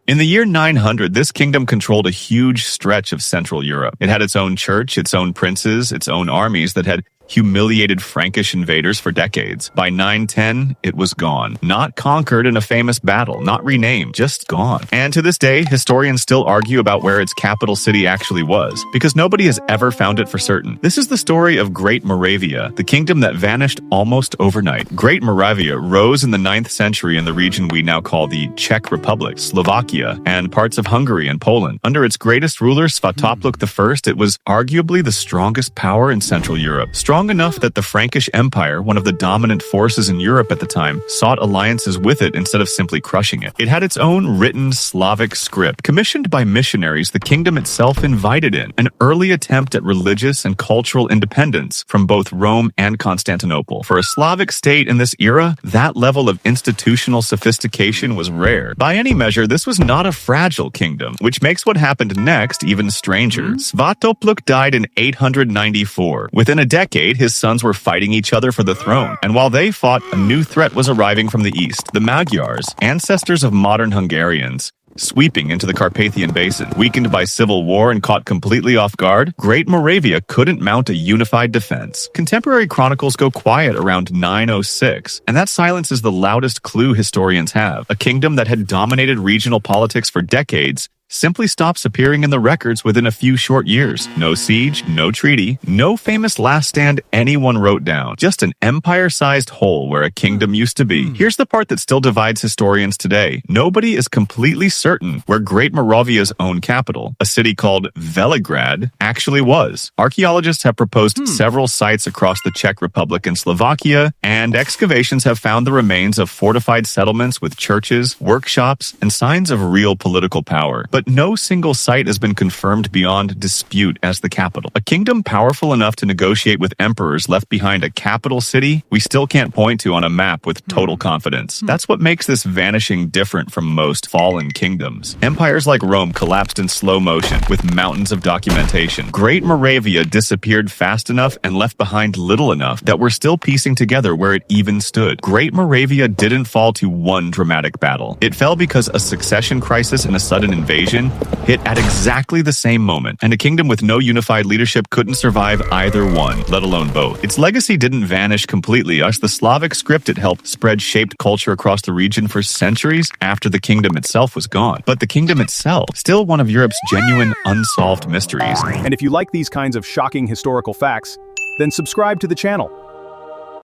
In the year 900, this kingdom controlled a huge stretch of Central Europe. It had its own church, its own princes, its own armies that had humiliated Frankish invaders for decades. By 910, it was gone. Not conquered in a famous battle, not renamed, just gone. And to this day, historians still argue about where its capital city actually was, because nobody has ever found it for certain. This is the story of Great Moravia, the kingdom that vanished almost overnight. Great Moravia rose in the 9th century in the region we now call the Czech Republic, Slovakia, and parts of Hungary and Poland. Under its greatest ruler, Svatopluk I, it was arguably the strongest power in Central Europe. Strong enough that the Frankish Empire, one of the dominant forces in Europe at the time, sought alliances with it instead of simply crushing it. It had its own written Slavic script, commissioned by missionaries the kingdom itself invited in, an early attempt at religious and cultural independence from both Rome and Constantinople. For a Slavic state in this era, that level of institutional sophistication was rare. By any measure, this was not a fragile kingdom, which makes what happened next even stranger. Svatopluk died in 894. Within a decade, his sons were fighting each other for the throne, and while they fought, a new threat was arriving from the east. The Magyars, ancestors of modern Hungarians, sweeping into the Carpathian Basin. Weakened by civil war and caught completely off guard, Great Moravia couldn't mount a unified defense. Contemporary chronicles go quiet around 906, and that silence is the loudest clue historians have. A kingdom that had dominated regional politics for decades simply stops appearing in the records within a few short years. No siege, no treaty, no famous last stand anyone wrote down. Just an empire-sized hole where a kingdom used to be. Here's the part that still divides historians today. Nobody is completely certain where Great Moravia's own capital, a city called Velegrad, actually was. Archaeologists have proposed several sites across the Czech Republic and Slovakia, and excavations have found the remains of fortified settlements with churches, workshops, and signs of real political power. But no single site has been confirmed beyond dispute as the capital. A kingdom powerful enough to negotiate with emperors left behind a capital city we still can't point to on a map with total confidence. That's what makes this vanishing different from most fallen kingdoms. Empires like Rome collapsed in slow motion with mountains of documentation. Great Moravia disappeared fast enough and left behind little enough that we're still piecing together where it even stood. Great Moravia didn't fall to one dramatic battle. It fell because a succession crisis and a sudden invasion hit at exactly the same moment, and a kingdom with no unified leadership couldn't survive either one, let alone both. Its legacy didn't vanish completely, as the Slavic script it helped spread shaped culture across the region for centuries after the kingdom itself was gone. But the kingdom itself, still one of Europe's genuine unsolved mysteries. And if you like these kinds of shocking historical facts, then subscribe to the channel.